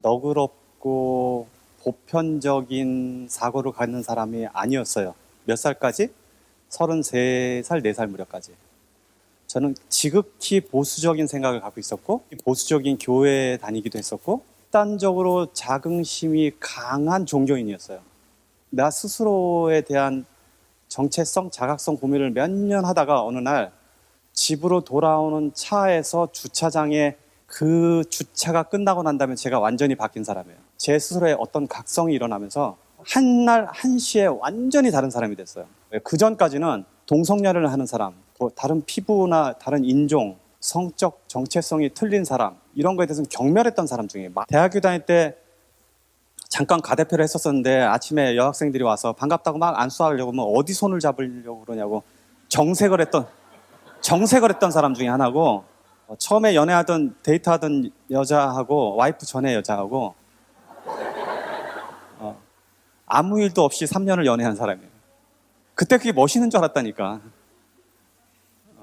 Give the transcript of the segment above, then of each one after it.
너그럽고 보편적인 사고를 갖는 사람이 아니었어요. 몇 살까지? 33살, 4살 무렵까지. 저는 지극히 보수적인 생각을 갖고 있었고, 보수적인 교회에 다니기도 했었고, 극단적으로 자긍심이 강한 종교인이었어요. 나 스스로에 대한 정체성, 자각성 고민을 몇 년 하다가 어느 날 집으로 돌아오는 차에서 주차장에 그 주차가 끝나고 난 다음에 제가 완전히 바뀐 사람이에요. 제 스스로의 어떤 각성이 일어나면서 한날 한시에 완전히 다른 사람이 됐어요. 그 전까지는 동성연애를 하는 사람, 다른 피부나 다른 인종, 성적 정체성이 틀린 사람, 이런 거에 대해서는 경멸했던 사람 중에, 대학교 다닐 때 잠깐 가대표를 했었었는데 아침에 여학생들이 와서 반갑다고 막 안수하려고 하면 어디 손을 잡으려고 그러냐고 정색을 했던 사람 중에 하나고, 처음에 연애하던 데이트하던 여자하고 와이프 전에 여자하고 아무 일도 없이 3년을 연애한 사람이에요. 그때 그게 멋있는 줄 알았다니까.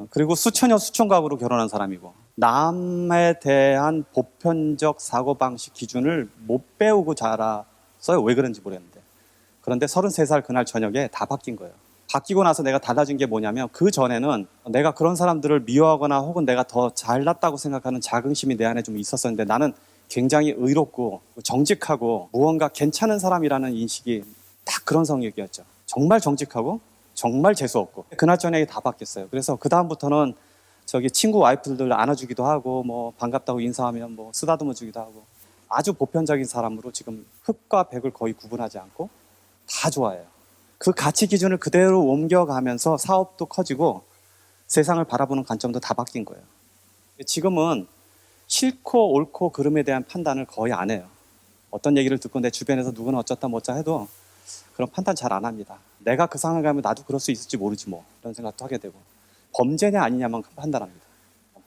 그리고 수천여 수천가구로 결혼한 사람이고, 남에 대한 보편적 사고방식 기준을 못 배우고 자랐어요. 왜 그런지 모르겠는데. 그런데 33살 그날 저녁에 다 바뀐 거예요. 바뀌고 나서 내가 달라진 게 뭐냐면, 그 전에는 내가 그런 사람들을 미워하거나 혹은 내가 더 잘났다고 생각하는 자긍심이 내 안에 좀 있었었는데, 나는 굉장히 의롭고 정직하고 무언가 괜찮은 사람이라는 인식이 딱 그런 성격이었죠. 정말 정직하고 정말 재수없고. 그날 저녁에 다 바뀌었어요. 그래서 그 다음부터는 저기 친구 와이프들 안아주기도 하고, 뭐 반갑다고 인사하면 뭐 쓰다듬어 주기도 하고, 아주 보편적인 사람으로 지금 흑과 백을 거의 구분하지 않고 다 좋아해요. 그 가치 기준을 그대로 옮겨가면서 사업도 커지고 세상을 바라보는 관점도 다 바뀐 거예요. 지금은 싫고 옳고 그름에 대한 판단을 거의 안 해요. 어떤 얘기를 듣고 내 주변에서 누구는 어쩌다 뭐자 해도 그런 판단 잘 안 합니다. 내가 그 상황에 가면 나도 그럴 수 있을지 모르지 뭐, 이런 생각도 하게 되고, 범죄냐 아니냐만 판단합니다.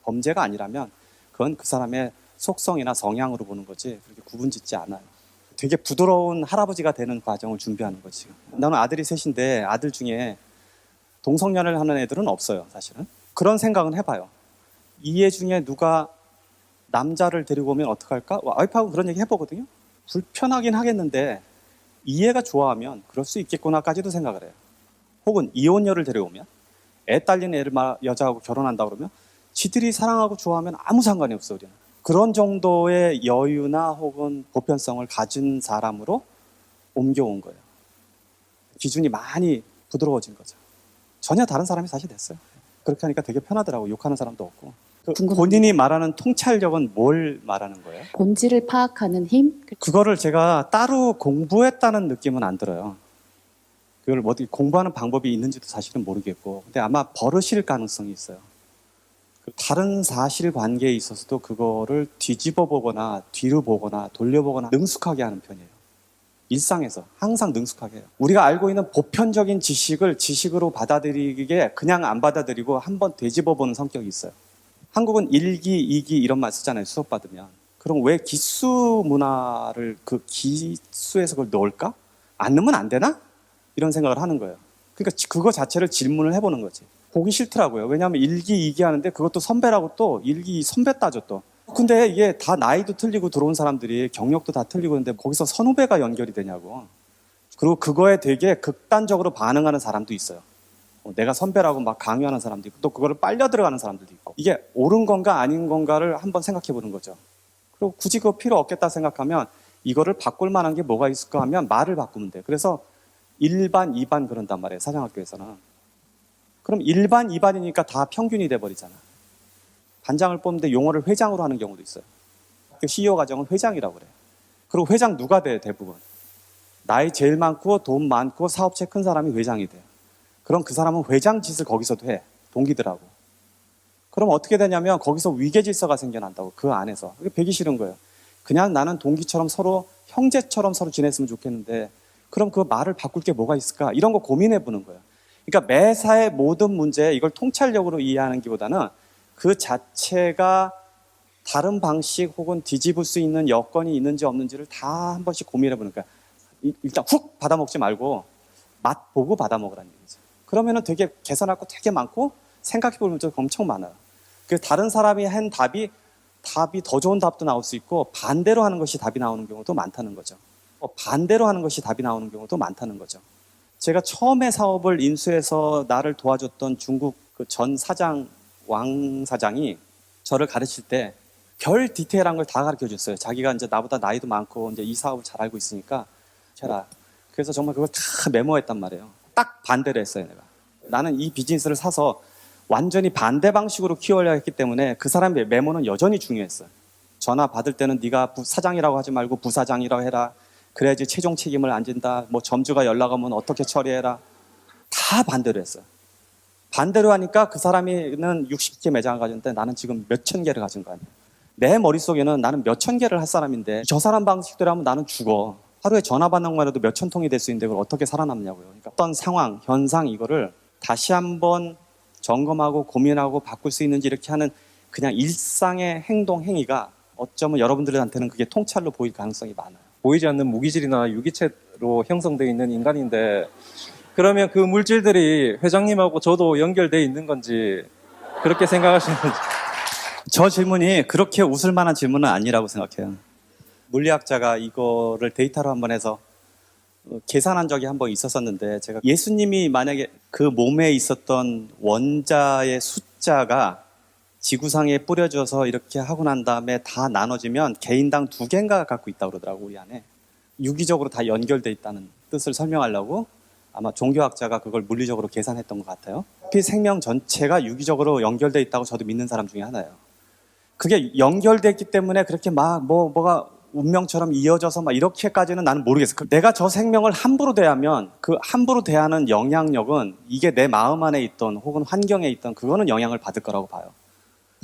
범죄가 아니라면 그건 그 사람의 속성이나 성향으로 보는 거지 그렇게 구분짓지 않아요. 되게 부드러운 할아버지가 되는 과정을 준비하는 거지. 나는 아들이 셋인데 아들 중에 동성연애를 하는 애들은 없어요, 사실은. 그런 생각은 해봐요. 이 애 중에 누가 남자를 데리고 오면 어떡할까? 와이프하고 그런 얘기 해보거든요. 불편하긴 하겠는데 이 애가 좋아하면 그럴 수 있겠구나까지도 생각을 해요. 혹은 이혼녀를 데려오면, 애 딸린 애를 여자하고 결혼한다 그러면 지들이 사랑하고 좋아하면 아무 상관이 없어, 우리는. 그런 정도의 여유나 혹은 보편성을 가진 사람으로 옮겨온 거예요. 기준이 많이 부드러워진 거죠. 전혀 다른 사람이 사실 됐어요. 그렇게 하니까 되게 편하더라고요. 욕하는 사람도 없고. 본인이 말하는 통찰력은 뭘 말하는 거예요? 본질을 파악하는 힘? 그거를 제가 따로 공부했다는 느낌은 안 들어요. 그걸 어떻게 공부하는 방법이 있는지도 사실은 모르겠고, 근데 아마 버릇일 가능성이 있어요. 다른 사실관계에 있어서도 그거를 뒤집어 보거나 뒤로 보거나 돌려보거나 능숙하게 하는 편이에요. 일상에서 항상 능숙하게 해요. 우리가 알고 있는 보편적인 지식을 지식으로 받아들이기에 그냥 안 받아들이고 한번 되짚어 보는 성격이 있어요. 한국은 1기, 2기 이런 말 쓰잖아요, 수업 받으면. 그럼 왜 기수 문화를 그 기수에서 그걸 넣을까? 안 넣으면 안 되나? 이런 생각을 하는 거예요. 그러니까 그거 자체를 질문을 해보는 거지. 보기 싫더라고요. 왜냐하면 1기, 2기 하는데 그것도 선배라고 또 1기 선배 따져 또. 근데 이게 다 나이도 틀리고 들어온 사람들이 경력도 다 틀리고 있는데 거기서 선후배가 연결이 되냐고. 그리고 그거에 되게 극단적으로 반응하는 사람도 있어요. 내가 선배라고 막 강요하는 사람도 있고, 또 그거를 빨려 들어가는 사람들도 있고, 이게 옳은 건가 아닌 건가를 한번 생각해 보는 거죠. 그리고 굳이 그거 필요 없겠다 생각하면 이거를 바꿀 만한 게 뭐가 있을까 하면 말을 바꾸면 돼요. 그래서 1반, 2반 그런단 말이에요, 사장학교에서는. 그럼 1반, 2반이니까 다 평균이 돼버리잖아. 반장을 뽑는데 용어를 회장으로 하는 경우도 있어요. CEO 과정은 회장이라고 그래요. 그리고 회장 누가 돼, 대부분? 나이 제일 많고 돈 많고 사업체 큰 사람이 회장이 돼요. 그럼 그 사람은 회장 짓을 거기서도 해, 동기들하고. 그럼 어떻게 되냐면 거기서 위계질서가 생겨난다고, 그 안에서. 그게 배기 싫은 거예요. 그냥 나는 동기처럼 서로 형제처럼 서로 지냈으면 좋겠는데, 그럼 그 말을 바꿀 게 뭐가 있을까? 이런 거 고민해 보는 거예요. 그러니까 매사의 모든 문제, 이걸 통찰력으로 이해하는 것보다는 그 자체가 다른 방식 혹은 뒤집을 수 있는 여건이 있는지 없는지를 다 한 번씩 고민해 보는 거야. 일단 훅 받아먹지 말고 맛 보고 받아먹으라는 얘기죠. 그러면은 되게 개선할 거 되게 많고 생각해 볼 문제가 엄청 많아요. 그 다른 사람이 한 답이 답이 더 좋은 답도 나올 수 있고 반대로 하는 것이 답이 나오는 경우도 많다는 거죠. 반대로 하는 것이 답이 나오는 경우도 많다는 거죠. 제가 처음에 사업을 인수해서 나를 도와줬던 중국 그 전 사장, 왕 사장이 저를 가르칠 때 별 디테일한 걸 다 가르쳐 줬어요. 자기가 이제 나보다 나이도 많고 이제 이 사업을 잘 알고 있으니까 해라. 그래서 정말 그걸 다 메모했단 말이에요. 딱 반대로 했어요, 내가. 나는 이 비즈니스를 사서 완전히 반대 방식으로 키워야 했기 때문에 그 사람의 메모는 여전히 중요했어요. 전화 받을 때는 네가 사장이라고 하지 말고 부사장이라고 해라. 그래야지 최종 책임을 안 진다. 뭐 점주가 연락 오면 어떻게 처리해라. 다 반대로 했어요. 반대로 하니까 그 사람이는 60개 매장을 가졌는데 나는 지금 몇천 개를 가진 거 아니에요. 내 머릿속에는 나는 몇천 개를 할 사람인데 저 사람 방식대로 하면 나는 죽어. 하루에 전화 받는 것만 해도 몇천 통이 될 수 있는데 그걸 어떻게 살아남냐고요. 그러니까 어떤 상황, 현상 이거를 다시 한번 점검하고 고민하고 바꿀 수 있는지 이렇게 하는 그냥 일상의 행동, 행위가 어쩌면 여러분들한테는 그게 통찰로 보일 가능성이 많아요. 보이지 않는 무기질이나 유기체로 형성되어 있는 인간인데 그러면 그 물질들이 회장님하고 저도 연결되어 있는 건지 그렇게 생각하시는지. 저 질문이 그렇게 웃을 만한 질문은 아니라고 생각해요. 물리학자가 이거를 데이터로 한번 해서 계산한 적이 한번 있었었는데 제가 예수님이 만약에 그 몸에 있었던 원자의 숫자가 지구상에 뿌려져서 이렇게 하고 난 다음에 다 나눠지면 개인당 2개인가 갖고 있다고 그러더라고. 우리 안에 유기적으로 다 연결돼 있다는 뜻을 설명하려고 아마 종교학자가 그걸 물리적으로 계산했던 것 같아요. 생명 전체가 유기적으로 연결돼 있다고 저도 믿는 사람 중에 하나예요. 그게 연결됐기 때문에 그렇게 막 뭐가 운명처럼 이어져서 막 이렇게까지는 나는 모르겠어. 내가 저 생명을 함부로 대하면 그 함부로 대하는 영향력은 이게 내 마음 안에 있던 혹은 환경에 있던 그거는 영향을 받을 거라고 봐요.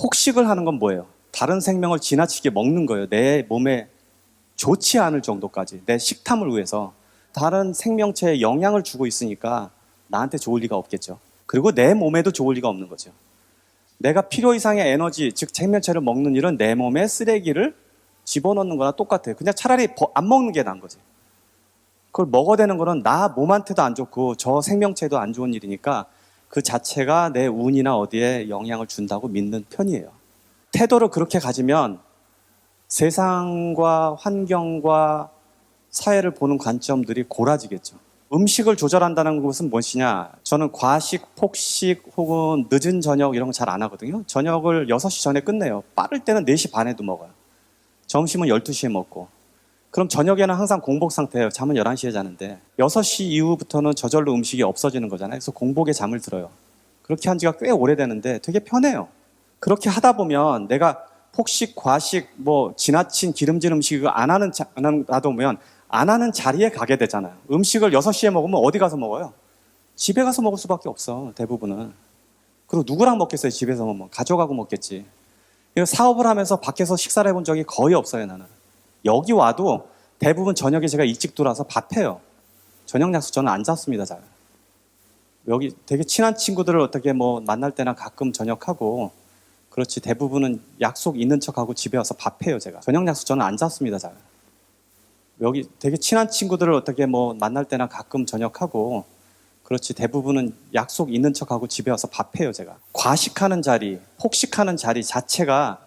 폭식을 하는 건 뭐예요? 다른 생명을 지나치게 먹는 거예요. 내 몸에 좋지 않을 정도까지. 내 식탐을 위해서 다른 생명체에 영향을 주고 있으니까 나한테 좋을 리가 없겠죠. 그리고 내 몸에도 좋을 리가 없는 거죠. 내가 필요 이상의 에너지, 즉 생명체를 먹는 일은 내 몸에 쓰레기를 집어넣는 거나 똑같아요. 그냥 차라리 안 먹는 게 나은 거지. 그걸 먹어대는 거는 나 몸한테도 안 좋고 저 생명체도 안 좋은 일이니까 그 자체가 내 운이나 어디에 영향을 준다고 믿는 편이에요. 태도를 그렇게 가지면 세상과 환경과 사회를 보는 관점들이 고라지겠죠. 음식을 조절한다는 것은 무엇이냐? 저는 과식, 폭식 혹은 늦은 저녁 이런 거 잘 안 하거든요. 저녁을 6시 전에 끝내요. 빠를 때는 4시 반에도 먹어요. 점심은 12시에 먹고. 그럼 저녁에는 항상 공복 상태예요. 잠은 11시에 자는데 6시 이후부터는 저절로 음식이 없어지는 거잖아요. 그래서 공복에 잠을 들어요. 그렇게 한 지가 꽤 오래되는데 되게 편해요. 그렇게 하다 보면 내가 폭식, 과식, 지나친 기름진 음식을 안 놔두면 안 하는 자리에 가게 되잖아요. 음식을 6시에 먹으면 어디 가서 먹어요? 집에 가서 먹을 수밖에 없어, 대부분은. 그리고 누구랑 먹겠어요, 집에서 먹으면. 가져가고 먹겠지. 사업을 하면서 밖에서 식사를 해본 적이 거의 없어요, 나는. 여기 와도 대부분 저녁에 제가 일찍 들어와서 밥해요. 저녁 약속 저는 안 잡습니다, 잘. 여기 되게 친한 친구들을 어떻게 만날 때나 가끔 저녁하고, 그렇지, 대부분은 약속 있는 척하고 집에 와서 밥해요, 제가. 저녁 약속 저는 안 잡습니다, 잘. 여기 되게 친한 친구들을 어떻게 만날 때나 가끔 저녁하고, 그렇지, 대부분은 약속 있는 척하고 집에 와서 밥해요, 제가. 과식하는 자리, 폭식하는 자리 자체가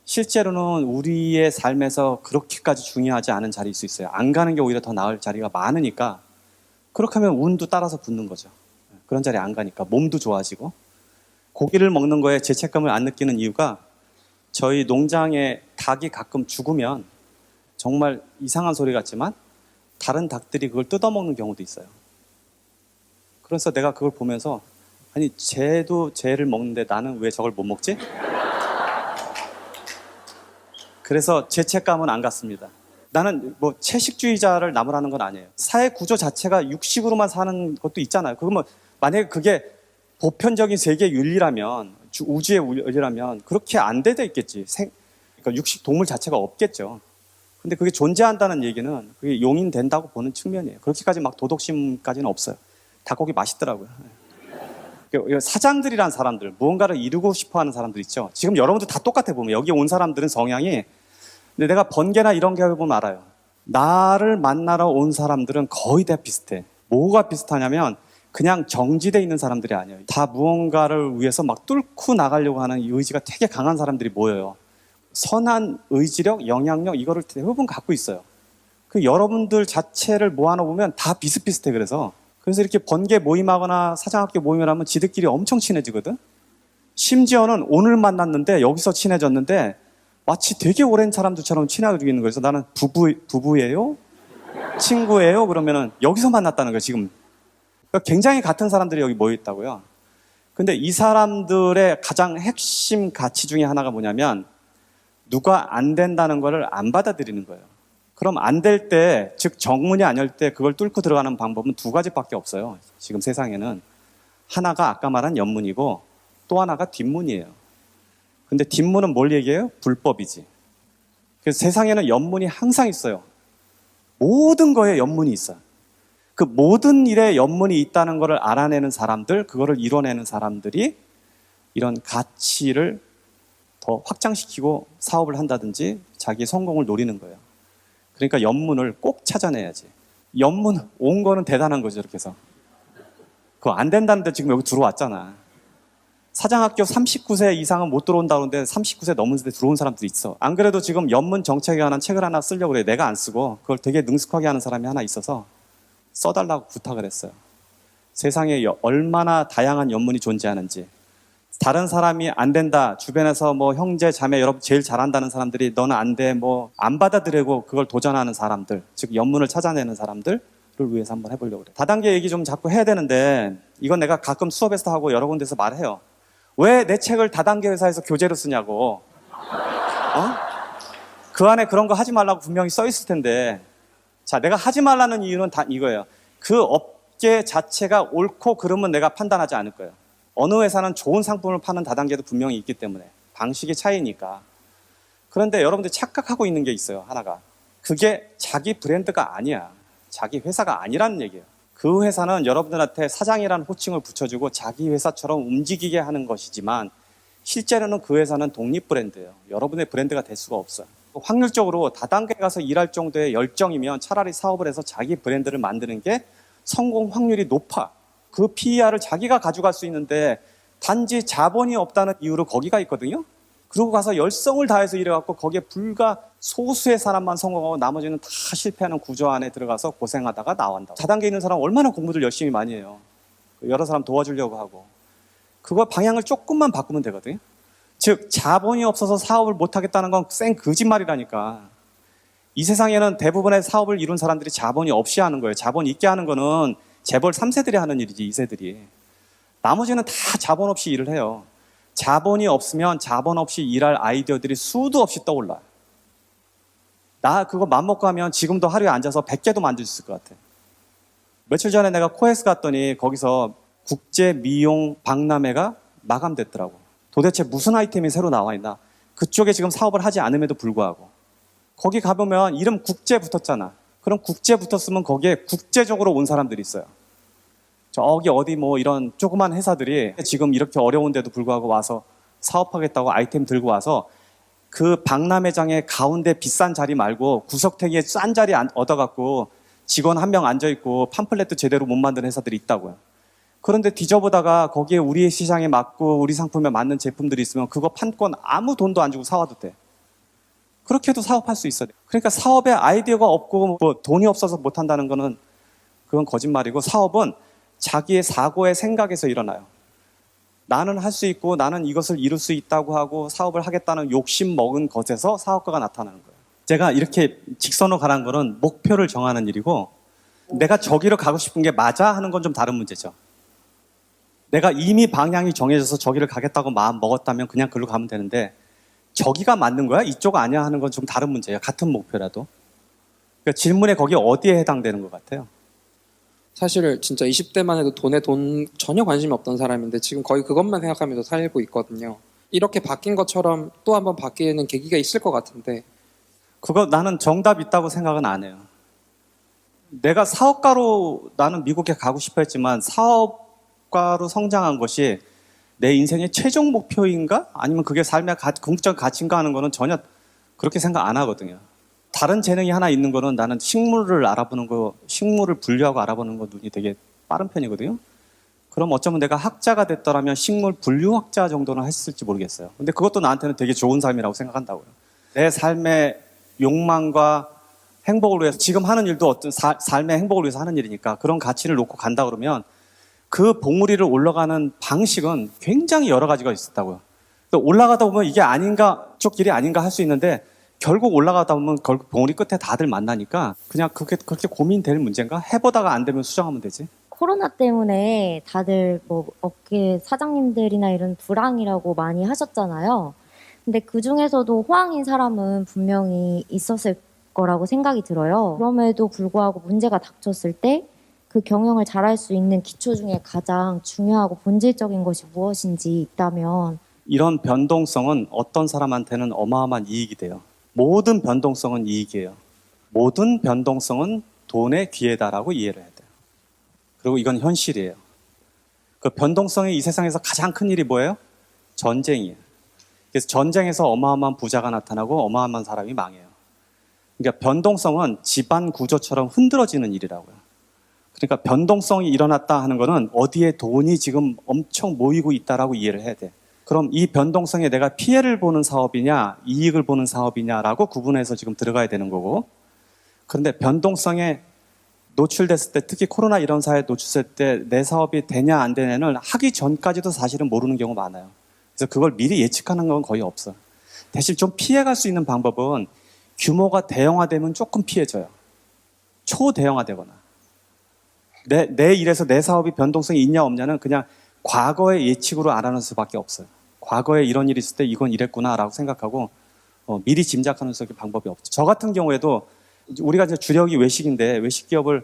실제로는 우리의 삶에서 그렇게까지 중요하지 않은 자리일 수 있어요. 안 가는 게 오히려 더 나을 자리가 많으니까 그렇게 하면 운도 따라서 붙는 거죠. 그런 자리에 안 가니까 몸도 좋아지고. 고기를 먹는 거에 죄책감을 안 느끼는 이유가 저희 농장에 닭이 가끔 죽으면 정말 이상한 소리 같지만 다른 닭들이 그걸 뜯어먹는 경우도 있어요. 그래서 내가 그걸 보면서 아니 쟤도 쟤를 먹는데 나는 왜 저걸 못 먹지? 그래서 죄책감은 안 갖습니다. 나는 채식주의자를 남으라는 건 아니에요. 사회 구조 자체가 육식으로만 사는 것도 있잖아요. 그러면 만약에 그게 보편적인 세계 윤리라면, 우주의 윤리라면 그렇게 안 돼 있겠지. 그러니까 육식 동물 자체가 없겠죠. 근데 그게 존재한다는 얘기는 그게 용인된다고 보는 측면이에요. 그렇게까지 막 도덕심까지는 없어요. 닭고기 맛있더라고요. 사장들이란 사람들, 무언가를 이루고 싶어 하는 사람들 있죠. 지금 여러분들 다 똑같아 보면 여기 온 사람들은 성향이, 근데 내가 번개나 이런 게 보면 알아요. 나를 만나러 온 사람들은 거의 다 비슷해. 뭐가 비슷하냐면 그냥 정지돼 있는 사람들이 아니에요. 다 무언가를 위해서 막 뚫고 나가려고 하는 이 의지가 되게 강한 사람들이 모여요. 선한 의지력, 영향력 이거를 대부분 갖고 있어요. 그 여러분들 자체를 모아놓으면 다 비슷비슷해. 그래서 이렇게 번개 모임하거나 사장학교 모임을 하면 지들끼리 엄청 친해지거든. 심지어는 오늘 만났는데 여기서 친해졌는데 마치 되게 오랜 사람들처럼 친하게 있는 거예요. 그래서 나는 부부예요? 친구예요? 그러면은 여기서 만났다는 거예요, 지금. 그러니까 굉장히 같은 사람들이 여기 모여 있다고요. 근데 이 사람들의 가장 핵심 가치 중에 하나가 뭐냐면 누가 안 된다는 거를 안 받아들이는 거예요. 그럼 안 될 때, 즉 정문이 안 열 때 그걸 뚫고 들어가는 방법은 두 가지밖에 없어요. 지금 세상에는. 하나가 아까 말한 옆문이고 또 하나가 뒷문이에요. 근데 뒷문은 뭘 얘기해요? 불법이지. 그래서 세상에는 옆문이 항상 있어요. 모든 거에 옆문이 있어요. 그 모든 일에 옆문이 있다는 것을 알아내는 사람들, 그거를 이뤄내는 사람들이 이런 가치를 더 확장시키고 사업을 한다든지 자기의 성공을 노리는 거예요. 그러니까 옆문을 꼭 찾아내야지. 옆문 온 거는 대단한 거죠, 이렇게 해서. 그거 안 된다는데 지금 여기 들어왔잖아. 사장학교 39세 이상은 못 들어온다고 하는데 39세 넘은 데 들어온 사람들이 있어. 안 그래도 지금 옆문 정책에 관한 책을 하나 쓰려고 그래. 내가 안 쓰고 그걸 되게 능숙하게 하는 사람이 하나 있어서 써달라고 부탁을 했어요. 세상에 얼마나 다양한 옆문이 존재하는지. 다른 사람이 안 된다. 주변에서 뭐 형제, 자매, 여러분 제일 잘한다는 사람들이 너는 안 돼. 뭐 안 받아들이고 그걸 도전하는 사람들. 즉 옆문을 찾아내는 사람들을 위해서 한번 해보려고 그래요. 다단계 얘기 좀 자꾸 해야 되는데 이건 내가 가끔 수업에서 하고 여러 군데서 말해요. 왜 내 책을 다단계 회사에서 교재로 쓰냐고. 그 안에 그런 거 하지 말라고 분명히 써 있을 텐데. 자, 내가 하지 말라는 이유는 다 이거예요. 그 업계 자체가 옳고 그름은 내가 판단하지 않을 거예요. 어느 회사는 좋은 상품을 파는 다단계도 분명히 있기 때문에 방식의 차이니까. 그런데 여러분들이 착각하고 있는 게 있어요. 하나가. 그게 자기 브랜드가 아니야. 자기 회사가 아니라는 얘기예요. 그 회사는 여러분들한테 사장이라는 호칭을 붙여주고 자기 회사처럼 움직이게 하는 것이지만 실제로는 그 회사는 독립 브랜드예요. 여러분의 브랜드가 될 수가 없어요. 확률적으로 다단계 가서 일할 정도의 열정이면 차라리 사업을 해서 자기 브랜드를 만드는 게 성공 확률이 높아. 그 PER을 자기가 가져갈 수 있는데 단지 자본이 없다는 이유로 거기가 있거든요. 그러고 가서 열성을 다해서 일해갖고 거기에 불과 소수의 사람만 성공하고 나머지는 다 실패하는 구조 안에 들어가서 고생하다가 나온다. 자단계에 있는 사람 얼마나 공부를 열심히 많이 해요. 여러 사람 도와주려고 하고. 그거 방향을 조금만 바꾸면 되거든요. 즉 자본이 없어서 사업을 못하겠다는 건 쌩 거짓말이라니까. 이 세상에는 대부분의 사업을 이룬 사람들이 자본이 없이 하는 거예요. 자본 있게 하는 거는 재벌 3세들이 하는 일이지, 2세들이. 나머지는 다 자본 없이 일을 해요. 자본이 없으면 자본 없이 일할 아이디어들이 수도 없이 떠올라요. 나 그거 맘먹고 하면 지금도 하루에 앉아서 100개도 만들 수 있을 것 같아. 며칠 전에 내가 코엑스 갔더니 거기서 국제 미용 박람회가 마감됐더라고. 도대체 무슨 아이템이 새로 나와 있나. 그쪽에 지금 사업을 하지 않음에도 불구하고. 거기 가보면 이름 국제 붙었잖아. 그럼 국제 붙었으면 거기에 국제적으로 온 사람들이 있어요. 저기 어디 뭐 이런 조그만 회사들이 지금 이렇게 어려운데도 불구하고 와서 사업하겠다고 아이템 들고 와서 그 박람회장의 가운데 비싼 자리 말고 구석탱이에 싼 자리 얻어갖고 직원 한 명 앉아있고 팜플렛도 제대로 못 만드는 회사들이 있다고요. 그런데 뒤져보다가 거기에 우리의 시장에 맞고 우리 상품에 맞는 제품들이 있으면 그거 판권 아무 돈도 안 주고 사와도 돼. 그렇게 해도 사업할 수 있어요. 그러니까 사업에 아이디어가 없고 뭐 돈이 없어서 못한다는 거는 그건 거짓말이고 사업은 자기의 사고의 생각에서 일어나요. 나는 할 수 있고 나는 이것을 이룰 수 있다고 하고 사업을 하겠다는 욕심 먹은 것에서 사업가가 나타나는 거예요. 제가 이렇게 직선으로 가라는 거는 목표를 정하는 일이고 내가 저기로 가고 싶은 게 맞아 하는 건 좀 다른 문제죠. 내가 이미 방향이 정해져서 저기를 가겠다고 마음 먹었다면 그냥 글로 가면 되는데 저기가 맞는 거야? 이쪽 아니야? 하는 건 좀 다른 문제예요. 같은 목표라도. 그러니까 질문에 거기 어디에 해당되는 것 같아요? 사실 진짜 20대만 해도 돈 전혀 관심이 없던 사람인데 지금 거의 그것만 생각하면서 살고 있거든요. 이렇게 바뀐 것처럼 또 한번 바뀌는 계기가 있을 것 같은데 그거 나는 정답 있다고 생각은 안 해요. 내가 사업가로 나는 미국에 가고 싶어 했지만 사업가로 성장한 것이 내 인생의 최종 목표인가? 아니면 그게 삶의 궁극적 가치인가 하는 거는 전혀 그렇게 생각 안 하거든요. 다른 재능이 하나 있는 거는 나는 식물을 알아보는 거, 식물을 분류하고 알아보는 거 눈이 되게 빠른 편이거든요. 그럼 어쩌면 내가 학자가 됐더라면 식물 분류학자 정도는 했을지 모르겠어요. 근데 그것도 나한테는 되게 좋은 삶이라고 생각한다고요. 내 삶의 욕망과 행복을 위해서 지금 하는 일도 어떤 삶의 행복을 위해서 하는 일이니까 그런 가치를 놓고 간다 그러면 그 봉우리를 올라가는 방식은 굉장히 여러 가지가 있었다고요. 올라가다 보면 이게 아닌가, 쪽 길이 아닌가 할 수 있는데 결국 올라가다 보면 결국 봉우리 끝에 다들 만나니까 그냥 그렇게 고민될 문제인가? 해보다가 안 되면 수정하면 되지. 코로나 때문에 다들 뭐 업계 사장님들이나 이런 불황이라고 많이 하셨잖아요. 근데 그 중에서도 호황인 사람은 분명히 있었을 거라고 생각이 들어요. 그럼에도 불구하고 문제가 닥쳤을 때 그 경영을 잘할 수 있는 기초 중에 가장 중요하고 본질적인 것이 무엇인지 있다면 이런 변동성은 어떤 사람한테는 어마어마한 이익이 돼요. 모든 변동성은 이익이에요. 모든 변동성은 돈의 기회다라고 이해를 해야 돼요. 그리고 이건 현실이에요. 그 변동성의 이 세상에서 가장 큰 일이 뭐예요? 전쟁이에요. 그래서 전쟁에서 어마어마한 부자가 나타나고 어마어마한 사람이 망해요. 그러니까 변동성은 집안 구조처럼 흔들어지는 일이라고요. 그러니까 변동성이 일어났다 하는 거는 어디에 돈이 지금 엄청 모이고 있다라고 이해를 해야 돼. 그럼 이 변동성에 내가 피해를 보는 사업이냐 이익을 보는 사업이냐라고 구분해서 지금 들어가야 되는 거고, 그런데 변동성에 노출됐을 때, 특히 코로나 이런 사회에 노출됐을 때 내 사업이 되냐 안 되냐는 하기 전까지도 사실은 모르는 경우가 많아요. 그래서 그걸 미리 예측하는 건 거의 없어. 대신 좀 피해갈 수 있는 방법은 규모가 대형화되면 조금 피해져요. 초대형화되거나. 내 일에서 내 사업이 변동성이 있냐 없냐는 그냥 과거의 예측으로 알아낼 수밖에 없어요. 과거에 이런 일이 있을 때 이건 이랬구나라고 생각하고 미리 짐작하는 수밖에 방법이 없죠. 저 같은 경우에도 우리가 이제 주력이 외식인데 외식 기업을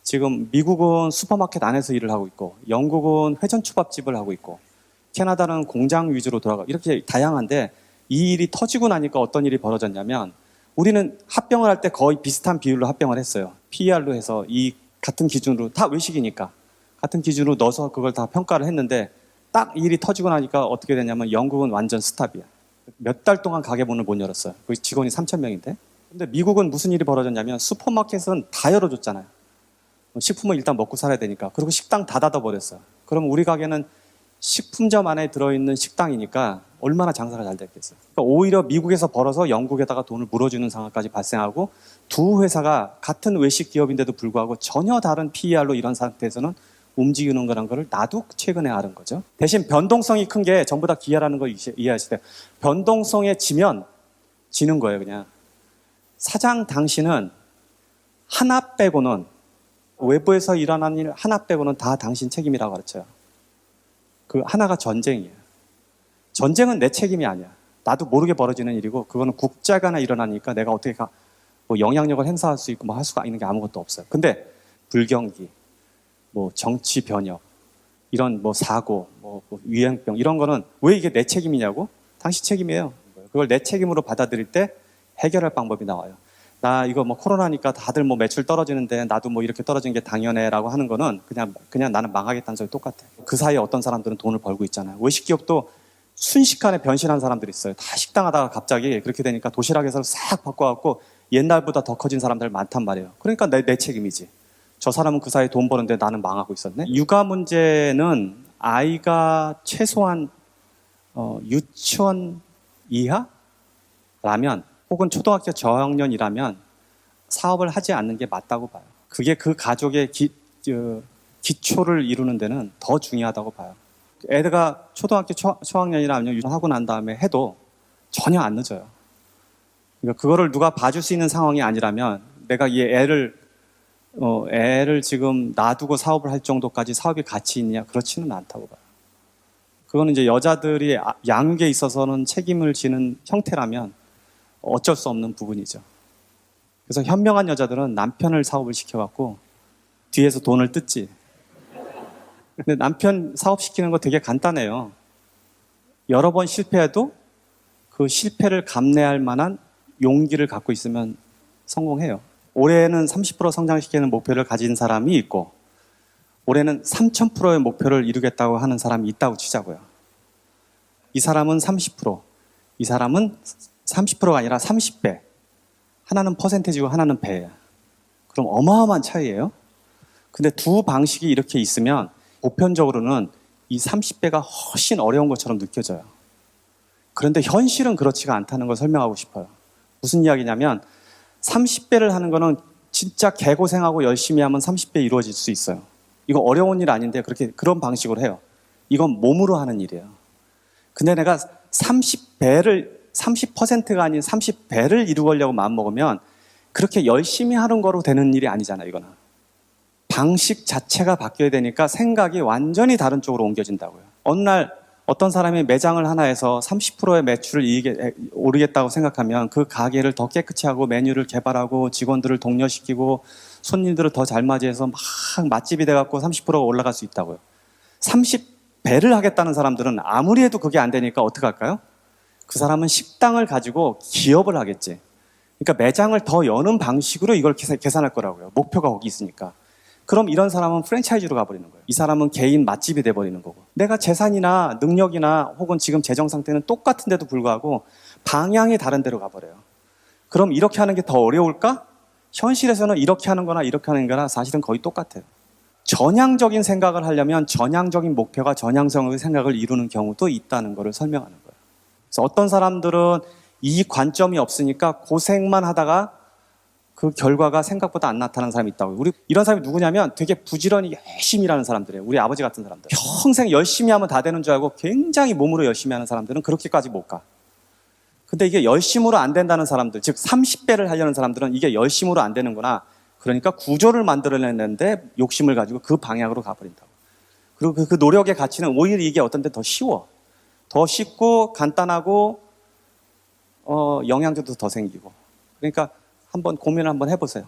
지금 미국은 슈퍼마켓 안에서 일을 하고 있고 영국은 회전 초밥집을 하고 있고 캐나다는 공장 위주로 돌아가고 이렇게 다양한데 이 일이 터지고 나니까 어떤 일이 벌어졌냐면 우리는 합병을 할 때 거의 비슷한 비율로 합병을 했어요. PER로 해서 이 같은 기준으로 다 외식이니까 같은 기준으로 넣어서 그걸 다 평가를 했는데 딱 이 일이 터지고 나니까 어떻게 됐냐면 영국은 완전 스탑이야. 몇 달 동안 가게 문을 못 열었어요. 그 직원이 3,000명인데. 근데 미국은 무슨 일이 벌어졌냐면 슈퍼마켓은 다 열어줬잖아요. 식품을 일단 먹고 살아야 되니까. 그리고 식당 다 닫아버렸어요. 그럼 우리 가게는 식품점 안에 들어있는 식당이니까 얼마나 장사가 잘 됐겠어요. 그러니까 오히려 미국에서 벌어서 영국에다가 돈을 물어주는 상황까지 발생하고 두 회사가 같은 외식 기업인데도 불구하고 전혀 다른 PER로 이런 상태에서는 움직이는 거란 거를 나도 최근에 알은 거죠. 대신 변동성이 큰 게 전부 다 기회라는 걸 이해하시되 변동성에 지면 지는 거예요. 그냥 사장 당신은 하나 빼고는 외부에서 일어난 일 하나 빼고는 다 당신 책임이라고 가르쳐요. 그 하나가 전쟁이에요. 전쟁은 내 책임이 아니야. 나도 모르게 벌어지는 일이고 그거는 국제 간에 일어나니까 내가 어떻게 뭐 영향력을 행사할 수 있고 뭐 할 수가 있는 게 아무것도 없어요. 근데 불경기, 뭐 정치 변혁, 이런 뭐 사고, 뭐 유행병 이런 거는 왜 이게 내 책임이냐고? 당신 책임이에요. 그걸 내 책임으로 받아들일 때 해결할 방법이 나와요. 나 이거 뭐 코로나니까 다들 뭐 매출 떨어지는데 나도 뭐 이렇게 떨어지는 게 당연해라고 하는 거는 그냥 나는 망하겠다는 소리 똑같아. 그 사이에 어떤 사람들은 돈을 벌고 있잖아요. 외식 기업도 순식간에 변신한 사람들이 있어요. 다 식당 하다가 갑자기 그렇게 되니까 도시락에서 싹 바꿔갖고 옛날보다 더 커진 사람들 많단 말이에요. 그러니까 내 책임이지. 저 사람은 그 사이에 돈 버는데 나는 망하고 있었네. 육아 문제는 아이가 최소한 유치원 이하라면 혹은 초등학교 저학년이라면 사업을 하지 않는 게 맞다고 봐요. 그게 그 가족의 기초를 이루는 데는 더 중요하다고 봐요. 애가 초등학교 초학년이나 아니면 유치원하고 난 다음에 해도 전혀 안 늦어요. 그러니까 그거를 누가 봐줄 수 있는 상황이 아니라면 내가 이 애를 지금 놔두고 사업을 할 정도까지 사업이 가치 있냐? 그렇지는 않다고 봐요. 그거는 이제 여자들이 양육에 있어서는 책임을 지는 형태라면 어쩔 수 없는 부분이죠. 그래서 현명한 여자들은 남편을 사업을 시켜갖고 뒤에서 돈을 뜯지. 근데 남편 사업시키는 거 되게 간단해요. 여러 번 실패해도 그 실패를 감내할 만한 용기를 갖고 있으면 성공해요. 올해는 30% 성장시키는 목표를 가진 사람이 있고 올해는 3000%의 목표를 이루겠다고 하는 사람이 있다고 치자고요. 이 사람은 30%, 이 사람은 30%가 아니라 30배. 하나는 퍼센테지고 하나는 배예요. 그럼 어마어마한 차이예요. 근데 두 방식이 이렇게 있으면 보편적으로는 이 30배가 훨씬 어려운 것처럼 느껴져요. 그런데 현실은 그렇지가 않다는 걸 설명하고 싶어요. 무슨 이야기냐면 30배를 하는 거는 진짜 개고생하고 열심히 하면 30배 이루어질 수 있어요. 이거 어려운 일 아닌데 그런 방식으로 해요. 이건 몸으로 하는 일이에요. 근데 내가 30%가 아닌 30배를 이루려고 마음먹으면 그렇게 열심히 하는 거로 되는 일이 아니잖아, 이거는. 방식 자체가 바뀌어야 되니까 생각이 완전히 다른 쪽으로 옮겨진다고요. 어느 날 어떤 사람이 매장을 하나 해서 30%의 매출을 오르겠다고 생각하면 그 가게를 더 깨끗이 하고 메뉴를 개발하고 직원들을 독려시키고 손님들을 더 잘 맞이해서 막 맛집이 돼갖고 30%가 올라갈 수 있다고요. 30배를 하겠다는 사람들은 아무리 해도 그게 안 되니까 어떻게 할까요? 그 사람은 식당을 가지고 기업을 하겠지. 그러니까 매장을 더 여는 방식으로 이걸 계산할 거라고요. 목표가 거기 있으니까. 그럼 이런 사람은 프랜차이즈로 가버리는 거예요. 이 사람은 개인 맛집이 돼버리는 거고. 내가 재산이나 능력이나 혹은 지금 재정 상태는 똑같은데도 불구하고 방향이 다른 데로 가버려요. 그럼 이렇게 하는 게 더 어려울까? 현실에서는 이렇게 하는 거나 이렇게 하는 거나 사실은 거의 똑같아요. 전향적인 생각을 하려면 전향적인 목표가 전향성의 생각을 이루는 경우도 있다는 것을 설명하는 거예요. 그래서 어떤 사람들은 이 관점이 없으니까 고생만 하다가 그 결과가 생각보다 안 나타나는 사람이 있다고요. 우리 이런 사람이 누구냐면 되게 부지런히 열심히 일하는 사람들이에요. 우리 아버지 같은 사람들. 평생 열심히 하면 다 되는 줄 알고 굉장히 몸으로 열심히 하는 사람들은 그렇게까지 못 가. 근데 이게 열심으로 안 된다는 사람들, 즉 30배를 하려는 사람들은 이게 열심으로 안 되는구나. 그러니까 구조를 만들어내는데 욕심을 가지고 그 방향으로 가버린다고. 그리고 그 노력의 가치는 오히려 이게 어떤 데 더 쉬워. 더 쉽고 간단하고 영양제도 더 생기고. 그러니까 한번 고민을 한번 해보세요.